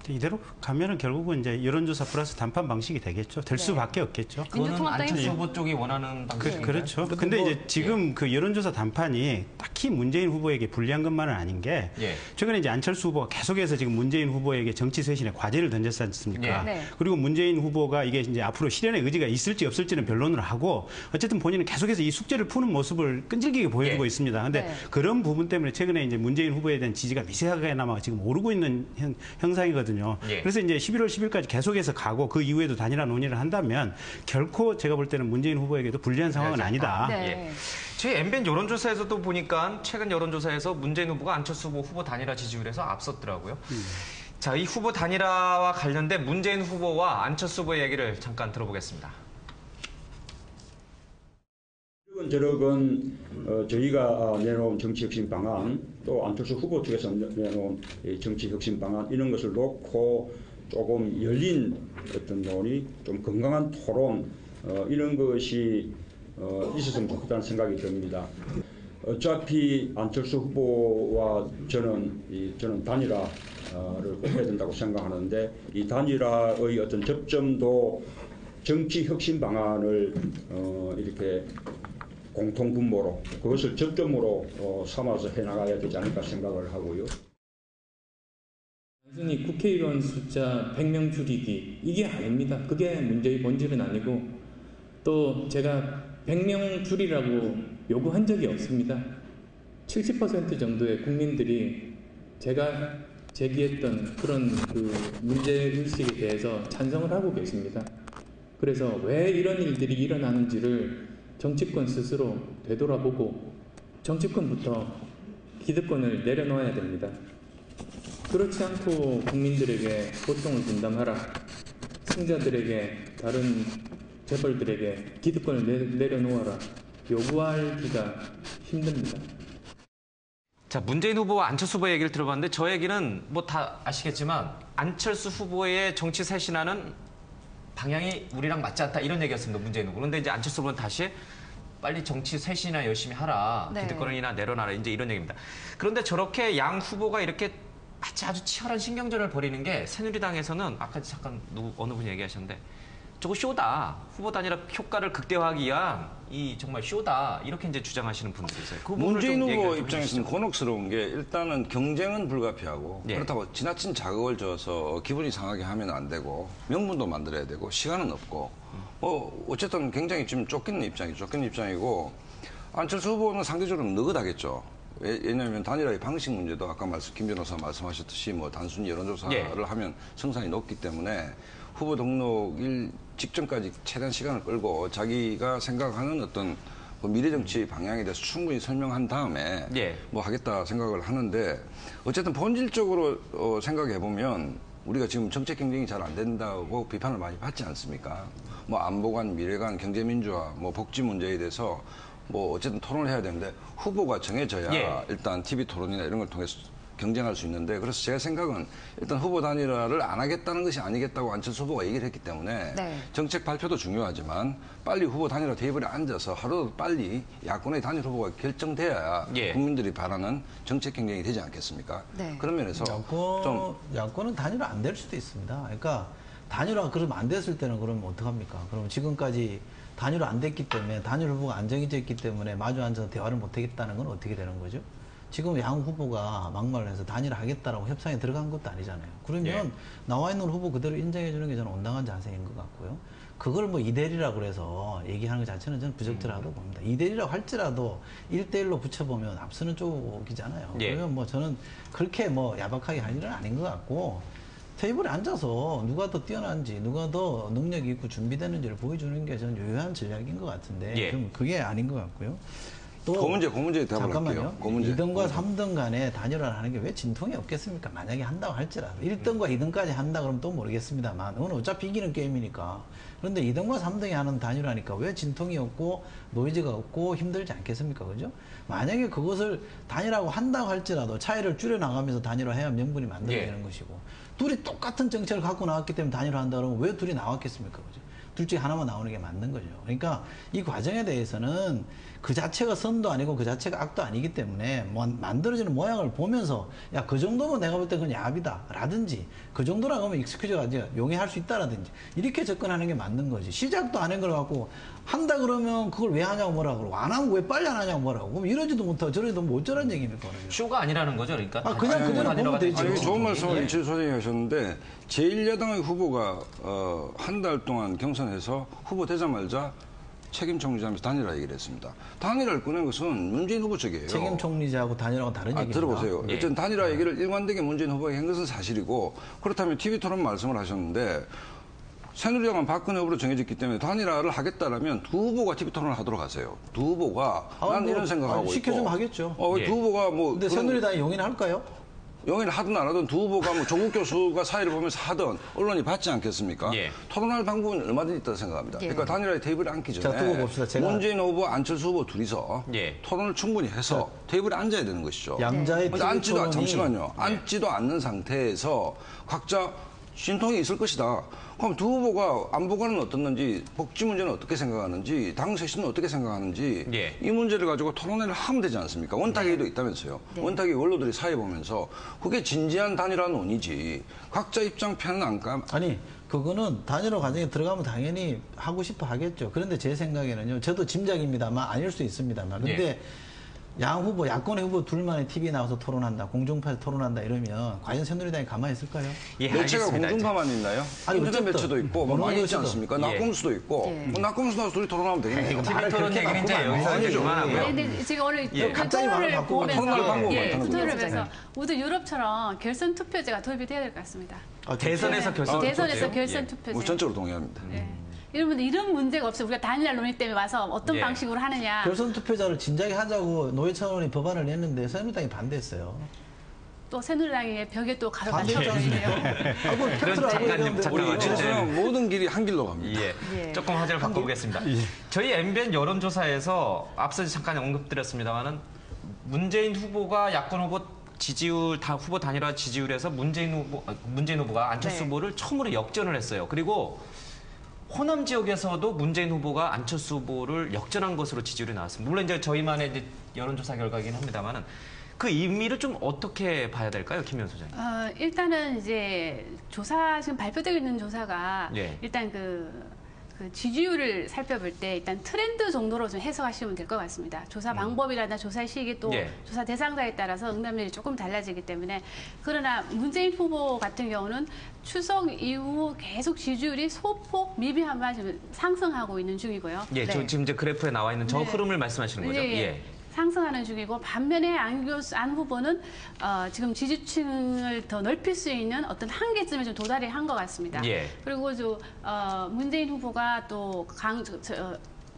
이대로 가면은 결국은 이제 여론조사 플러스 단판 방식이 되겠죠. 될 네. 수밖에 없겠죠. 그거는 민주통합당이- 안철수 후보 쪽이 원하는 방식인가요? 그렇죠. 근데 근데 뭐, 이제 지금 그 여론조사 단판이 딱히 문재인 후보에게 불리한 것만은 아닌 게 예. 최근에 이제 안철수 후보가 계속해서 지금 문재인 후보에게 정치 쇄신의 과제를 던졌지 않습니까? 예. 네. 그리고 문재인 후보가 이게 이제 앞으로 실현의 의지가 있을지 없을지는 변론을 하고 어쨌든 본인은 계속해서 이 숙제를 푸는 모습을 끈질기게 보여주고 예. 있습니다. 근데 네. 그런 부분 때문에 최근에 이제 문재인 후보에 대한 지지가 미세하게나마 지금 오르고 있는 형상이거든요. 예. 그래서 이제 11월 10일까지 계속해서 가고 그 이후에도 단일화 논의를 한다면 결코 제가 볼 때는 문재인 후보에게도 불리한 상황은 아니다. 네. 예. 저희 MBN 여론조사에서도 보니까 최근 여론조사에서 문재인 후보가 안철수 후보 단일화 지지율에서 앞섰더라고요. 자, 이 후보 단일화와 관련된 문재인 후보와 안철수 후보의 얘기를 잠깐 들어보겠습니다. 저럭은 저희가 내놓은 정치혁신 방안 또 안철수 후보 측에서 내놓은 정치혁신 방안 이런 것을 놓고 조금 열린 어떤 논의, 좀 건강한 토론 이런 것이 있었으면 좋겠다는 생각이 듭니다. 어차피 안철수 후보와 저는 단일화를 꼭 해야 된다고 생각하는데 이 단일화의 어떤 접점도 정치 혁신 방안을 이렇게 공통 분모로 그것을 접점으로 삼아서 해나가야 되지 않을까 생각을 하고요. 단순히 국회의원 숫자 100명 줄이기 이게 아닙니다. 그게 문제의 본질은 아니고 또 제가 100명 줄이라고 요구한 적이 없습니다. 70% 정도의 국민들이 제가 제기했던 그런 그 문제의식에 대해서 찬성을 하고 계십니다. 그래서 왜 이런 일들이 일어나는지를 정치권 스스로 되돌아보고 정치권부터 기득권을 내려놓아야 됩니다. 그렇지 않고 국민들에게 고통을 분담하라, 승자들에게 다른 재벌들에게 기득권을 내려놓아라 요구하기가 힘듭니다. 자, 문재인 후보와 안철수 후보의 얘기를 들어봤는데 저 얘기는 뭐 다 아시겠지만 안철수 후보의 정치 쇄신하는 방향이 우리랑 맞지 않다 이런 얘기였습니다. 문재인 후보. 그런데 이제 안철수 후보는 다시 빨리 정치 쇄신이나 열심히 하라. 네. 기득권이나 내려놔라. 이제 이런 얘기입니다. 그런데 저렇게 양 후보가 이렇게 아주 치열한 신경전을 벌이는 게 새누리당에서는 아까 잠깐 어느 분이 얘기하셨는데 저거 쇼다. 후보 단일화 효과를 극대화하기 위한 이 정말 쇼다. 이렇게 이제 주장하시는 분들이 있어요. 그 문재인 후보 입장에서는 곤혹스러운 게 일단은 경쟁은 불가피하고 예. 그렇다고 지나친 자극을 줘서 기분이 상하게 하면 안 되고 명분도 만들어야 되고 시간은 없고 어쨌든 굉장히 지금 쫓기는 입장이고 안철수 후보는 상대적으로 느긋하겠죠. 왜냐하면 단일화의 방식 문제도 아까 김 변호사 말씀하셨듯이 뭐 단순히 여론조사를 예. 하면 성산이 높기 때문에 후보 등록일 직전까지 최대한 시간을 끌고 자기가 생각하는 어떤 미래 정치 방향에 대해서 충분히 설명한 다음에 예. 뭐 하겠다 생각을 하는데 어쨌든 본질적으로 생각해 보면 우리가 지금 정책 경쟁이 잘 안 된다고 비판을 많이 받지 않습니까? 뭐 안보관, 미래관, 경제민주화, 뭐 복지 문제에 대해서 뭐 어쨌든 토론을 해야 되는데 후보가 정해져야 예. 일단 TV 토론이나 이런 걸 통해서 경쟁할 수 있는데 그래서 제 생각은 일단 후보 단일화를 안 하겠다는 것이 아니겠다고 안철수 후보가 얘기를 했기 때문에 네. 정책 발표도 중요하지만 빨리 후보 단일화 테이블에 앉아서 하루도 빨리 야권의 단일 후보가 결정돼야 예. 국민들이 바라는 정책 경쟁이 되지 않겠습니까? 네. 그런 면에서 야권은 단일화 안 될 수도 있습니다. 그러니까 단일화가 그러면 안 됐을 때는 그러면 어떡합니까? 그럼 지금까지 단일화 안 됐기 때문에 단일 후보가 안 정해져 있기 때문에 마주 앉아서 대화를 못 하겠다는 건 어떻게 되는 거죠? 지금 양 후보가 막말을 해서 단일화 하겠다라고 협상에 들어간 것도 아니잖아요. 그러면 예. 나와 있는 후보 그대로 인정해 주는 게 저는 온당한 자세인 것 같고요. 그걸 뭐 이대리라고 그래서 얘기하는 것 자체는 저는 부적절하다고 봅니다. 이대리라고 할지라도 1대1로 붙여보면 앞서는 쪽이잖아요. 예. 그러면 뭐 저는 그렇게 뭐 야박하게 할 일은 아닌 것 같고 테이블에 앉아서 누가 더 뛰어난지 누가 더 능력이 있고 준비되는지를 보여주는 게 저는 유효한 전략인 것 같은데 예. 좀 그게 아닌 것 같고요. 또 그 문제 대답을 잠깐만요. 할게요. 그 문제. 2등과 3등 간에 단일화를 하는 게 왜 진통이 없겠습니까? 만약에 한다고 할지라도. 1등과 2등까지 한다 그러면 또 모르겠습니다만 그건 어차피 이기는 게임이니까. 그런데 2등과 3등이 하는 단일화니까 왜 진통이 없고 노이즈가 없고 힘들지 않겠습니까? 그죠? 만약에 그것을 단일화하고 한다고 할지라도 차이를 줄여나가면서 단일화해야 명분이 만들어지는 예. 것이고 둘이 똑같은 정책을 갖고 나왔기 때문에 단일화한다 그러면 왜 둘이 나왔겠습니까? 그죠? 둘 중에 하나만 나오는 게 맞는 거죠. 그러니까 이 과정에 대해서는 그 자체가 선도 아니고 그 자체가 악도 아니기 때문에 뭐 만들어지는 모양을 보면서 야, 그 정도면 내가 볼 때 그건 야합이다 라든지 그 정도라고 하면 익스큐즈가 이제 용이할 수 있다라든지 이렇게 접근하는 게 맞는 거지. 시작도 안 한 걸 갖고 한다 그러면 그걸 왜 하냐고 뭐라 그러고 안 하면 왜 빨리 안 하냐고 뭐라고 그럼 이러지도 못하고 저러지도 뭐 어쩌라는 얘기입니까? 그러면. 쇼가 아니라는 거죠, 그러니까. 그냥 그대로 보면 되죠. 아니, 좋은 말씀을 예. 이철 소장이 하셨는데 제1야당의 후보가 한 달 동안 경선에서 후보 되자마자 책임 총리자면서 단일화 얘기를 했습니다. 단일화를 꺼낸 것은 문재인 후보 측이에요. 책임 총리자하고 단일화가 다른 얘기입니다. 들어보세요. 예. 어쨌든 단일화 얘기를 일관되게 문재인 후보가 한 것은 사실이고 그렇다면 TV 토론 말씀을 하셨는데 새누리당은 박근혜 후보로 정해졌기 때문에 단일화를 하겠다라면 두 후보가 TV 토론을 하도록 하세요. 두 후보가 난 이런 생각하고 있고. 시켜주면 하겠죠. 예. 두 후보가 뭐 근데 새누리당이 용인할까요? 용인을 하든 안 하든 두 후보가 뭐 조국 교수가 사회를 보면서 하든 언론이 받지 않겠습니까? 예. 토론할 방법은 얼마든지 있다고 생각합니다. 예. 그러니까 단일화의 테이블에 앉기 전에 자, 두고 봅시다. 제가- 문재인 후보, 안철수 후보 둘이서 예. 토론을 충분히 해서 테이블에 앉아야 되는 것이죠. 양자의 근데 앉지도 토론이- 잠시만요. 앉지도 않는 상태에서 각자 신통이 있을 것이다. 그럼 두 후보가 안보관은 어떻는지, 복지 문제는 어떻게 생각하는지, 당 쇄신은 어떻게 생각하는지 예. 이 문제를 가지고 토론회를 하면 되지 않습니까? 원탁회의도 있다면서요. 네. 원탁회의 원로들이 사회 보면서 그게 진지한 단일화 논의지. 각자 입장 편은 안 까. 아니 그거는 단일화 과정에 들어가면 당연히 하고 싶어 하겠죠. 그런데 제 생각에는요. 저도 짐작입니다만 아닐 수 있습니다만. 근데 예. 양 후보, 야권의 후보 둘만이 TV에 나와서 토론한다, 공중파에서 토론한다 이러면 과연 새누리당이 가만히 있을까요? 예, 매체가 알겠습니다. 공중파만 있나요? 아니, 인터넷 어쨌든 매체도 있고 뭐 어느 많이 있지 것이든. 않습니까? 예. 낙검수도 있고 예. 뭐 낙검수 나와서 둘이 토론하면 되겠네요. TV 말을 토론 그렇게 얘기는 이제 바꾸면 여기서 이제 아니죠. 그만하고요. 네, 근데 지금 오늘 예. 그 갑자기 말을 토론을 바꾸고 보면서 토론할 방법을 예, 만드는 토론을 거죠. 해서 우리 유럽처럼 결선 투표제가 도입이 돼야 될 것 같습니다. 대선에서 결선 대선에서 투표제요? 결선 예. 투표제. 전적으로 동의합니다. 예. 이런 문제가 없어요. 우리가 단일화 논의 때문에 와서 어떤 예. 방식으로 하느냐. 결선 투표자를 진작에 하자고 노회 차원이 법안을 냈는데 새누리당이 반대했어요. 또 새누리당의 벽에 또 가로가 반대했잖아요. 쳐져있네요. 그건 팩트로 알고 얘기하는데 우리 잠깐만요. 민주당은 모든 길이 한 길로 갑니다. 예. 예. 조금 화제를 바꿔보겠습니다. 저희 MBN 여론조사에서 앞서 잠깐 언급드렸습니다만은 문재인 후보가 야권 후보 지지율 후보 단일화 지지율에서 문재인 후보가 안철수 네. 후보를 처음으로 역전을 했어요. 그리고 호남 지역에서도 문재인 후보가 안철수 후보를 역전한 것으로 지지율이 나왔습니다. 물론 이제 저희만의 이제 여론조사 결과이긴 합니다만은 그 의미를 좀 어떻게 봐야 될까요, 김현 소장님? 일단은 이제 지금 발표되고 있는 조사가 예. 일단 그 지지율을 살펴볼 때 일단 트렌드 정도로 좀 해석하시면 될 것 같습니다. 조사 방법이라나 조사 시기 또 예. 조사 대상자에 따라서 응답률이 조금 달라지기 때문에 그러나 문재인 후보 같은 경우는 추석 이후 계속 지지율이 소폭 미비한만 지금 상승하고 있는 중이고요. 예, 네. 지금 이제 그래프에 나와 있는 저 네. 흐름을 말씀하시는 거죠? 예. 상승하는 중이고 반면에 안 후보는 지금 지지층을 더 넓힐 수 있는 어떤 한계점에 좀 도달을 한 것 같습니다. 예. 그리고 문재인 후보가 또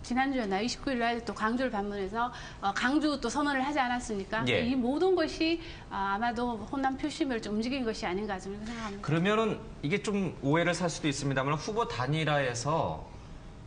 지난주였나 29일 날 또 강주를 방문해서 강주 또 선언을 하지 않았습니까? 예. 이 모든 것이 아마도 호남 표심을 좀 움직인 것이 아닌가 저는 생각합니다. 그러면은 이게 좀 오해를 살 수도 있습니다만 후보 단일화에서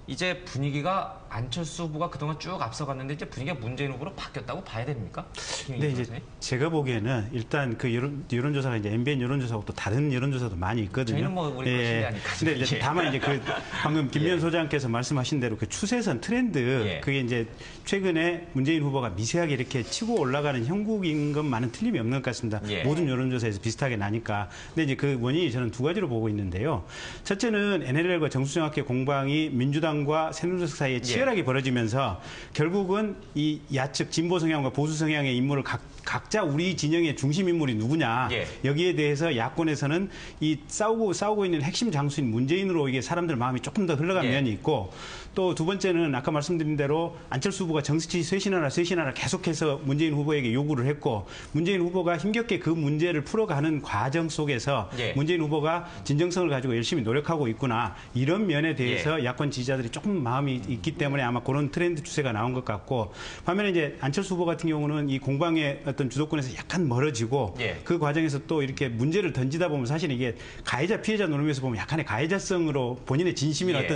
이제 분위기가 안철수 후보가 그동안 쭉 앞서갔는데 이제 분위기가 문재인 후보로 바뀌었다고 봐야 됩니까? 네, 이제 제가 보기에는 일단 그 여론조사가 이제 MBN 여론조사하고 또 다른 여론조사도 많이 있거든요. 저희는 뭐 우리 신뢰하니까. 근데 이제 다만 이제 그 방금 김미연 소장께서 말씀하신 대로 그 추세선 트렌드 예. 그게 이제 최근에 문재인 후보가 미세하게 이렇게 치고 올라가는 형국인 것만은 틀림이 없는 것 같습니다. 예. 모든 여론조사에서 비슷하게 나니까. 근데 이제 그 원인이 저는 두 가지로 보고 있는데요. 첫째는 NLL과 정수정학회 공방이 민주당과 새누리당 사이에 치열하게 벌어지면서 결국은 이 야측 진보 성향과 보수 성향의 인물을 각자 우리 진영의 중심 인물이 누구냐 예. 여기에 대해서 야권에서는 이 싸우고 있는 핵심 장수인 문재인으로 이게 사람들 마음이 조금 더 흘러간 예. 면이 있고 또 두 번째는 아까 말씀드린 대로 안철수 후보가 정치 쇄신하라 계속해서 문재인 후보에게 요구를 했고 문재인 후보가 힘겹게 그 문제를 풀어가는 과정 속에서 예. 문재인 후보가 진정성을 가지고 열심히 노력하고 있구나 이런 면에 대해서 야권 지지자들이 조금 마음이 있기 때문에 아마 그런 트렌드 추세가 나온 것 같고 반면에 이제 안철수 후보 같은 경우는 이 공방의 어떤 주도권에서 약간 멀어지고 예. 그 과정에서 또 이렇게 문제를 던지다 보면 사실 이게 가해자 피해자 노름에서 보면 약간의 가해자성으로 본인의 진심이나 예.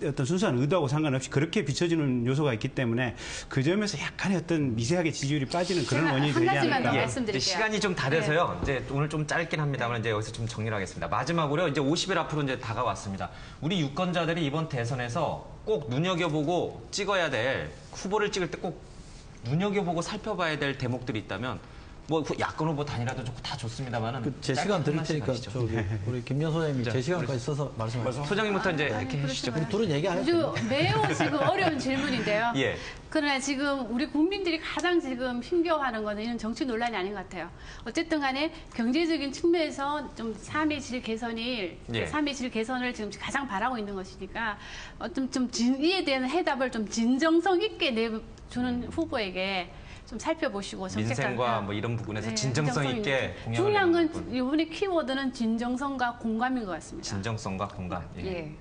어떤 순수한 의도하고 상관없이 그렇게 비춰지는 요소가 있기 때문에 그 점에서 약간의 어떤 미세하게 지지율이 빠지는 그런 제가 원인이 한 되지 가지만 더 않을까. 말씀드릴게요. 이제 시간이 좀 다 돼서요. 이제 오늘 좀 짧긴 합니다만 이제 여기서 좀 정리를 하겠습니다. 마지막으로 이제 50일 앞으로 이제 다가왔습니다. 우리 유권자들이 이번 대선에서 꼭 눈여겨보고 찍어야 될 후보를 찍을 때 꼭 눈여겨보고 살펴봐야 될 대목들이 있다면 뭐 야권 후보 단일화도 좋고 다 좋습니다만은 제 시간 드릴 테니까 저기 우리 김연 소장님이 자, 제 시간까지 써서 말씀하세요. 소장님부터 이제 이렇게 그렇지 해주시죠. 마요. 둘은 얘기 안 해요. 아주 매우 지금 어려운 질문인데요. 예. 그러나 지금 우리 국민들이 가장 지금 힘겨워하는 거는 이런 정치 논란이 아닌 것 같아요. 어쨌든 간에 경제적인 측면에서 좀 삶의 질 개선을 지금 가장 바라고 있는 것이니까 이에 대한 해답을 좀 진정성 있게 내주는 후보에게 좀 살펴보시고 민생과 뭐 이런 부분에서 진정성 있게 공약을 중요한 내는 건 부분. 이번에 키워드는 진정성과 공감인 것 같습니다. 진정성과 공감. 예.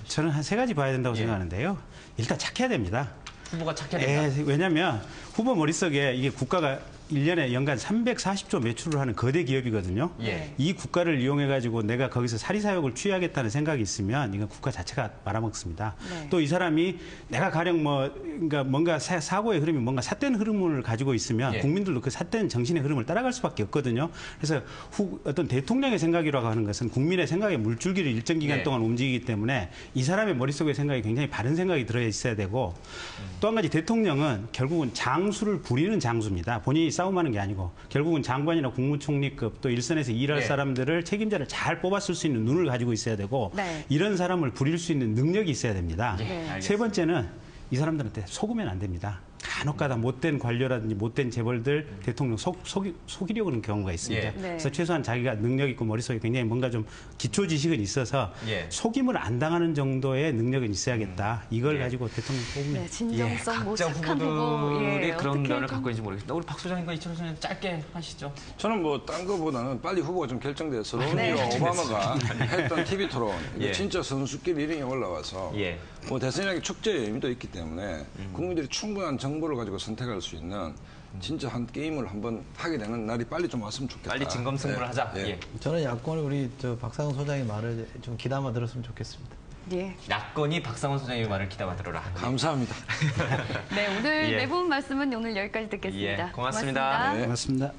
저는 한 세 가지 봐야 된다고 생각하는데요. 일단 착해야 됩니다. 후보가 착해야 된다. 왜냐하면 후보 머릿속에 이게 국가가 1년에 연간 340조 매출을 하는 거대 기업이거든요. 예. 이 국가를 이용해가지고 내가 거기서 사리사욕을 취하겠다는 생각이 있으면 이건 국가 자체가 말아먹습니다. 네. 또 이 사람이 내가 가령 그러니까 뭔가 사고의 흐름이 뭔가 삿된 흐름을 가지고 있으면 예. 국민들도 그 삿된 정신의 흐름을 따라갈 수밖에 없거든요. 그래서 어떤 대통령의 생각이라고 하는 것은 국민의 생각의 물줄기를 일정 기간 예. 동안 움직이기 때문에 이 사람의 머릿속의 생각이 굉장히 바른 생각이 들어 있어야 되고 또 한 가지 대통령은 결국은 장수를 부리는 장수입니다. 본인이 싸움하는 게 아니고 결국은 장관이나 국무총리급 또 일선에서 일할 사람들을 책임자를 잘 뽑았을 수 있는 눈을 가지고 있어야 되고 네. 이런 사람을 부릴 수 있는 능력이 있어야 됩니다. 알겠습니다. 세 번째는 이 사람들한테 속으면 안 됩니다. 간혹가다 못된 관료라든지 못된 재벌들 대통령 속이려고 하는 경우가 있습니다. 예. 네. 그래서 최소한 자기가 능력 있고 머릿속에 굉장히 뭔가 좀 기초 지식은 있어서 예. 속임을 안 당하는 정도의 능력은 있어야겠다. 이걸 예. 가지고 대통령 뽑으면 네, 진정성, 뭐 각자 착한 후보. 후보들이 예, 그런 어떻게 면을 좀- 갖고 있는지 모르겠습니다. 우리 박 소장님과 이철호 소장님 짧게 하시죠. 저는 뭐 딴 거보다는 빨리 후보가 좀 결정돼서 로니와 네. 오바마가 했던 TV 토론 이거 예. 진짜 선수끼리 1등에 올라와서 예. 뭐 대선이라는 게 축제의 의미도 있기 때문에 국민들이 충분한 정보를 가지고 선택할 수 있는 진짜 한 게임을 한번 하게 되는 날이 빨리 좀 왔으면 좋겠다. 빨리 진검승부를 예. 하자. 예. 예. 저는 야권이 우리 박상훈 소장의 말을 좀 귀담아 들었으면 좋겠습니다. 예. 야권이 박상원 소장님의 말을 귀담아 들어라. 감사합니다. 네, 오늘 예. 네 분 말씀은 오늘 여기까지 듣겠습니다. 예, 고맙습니다. 네. 고맙습니다.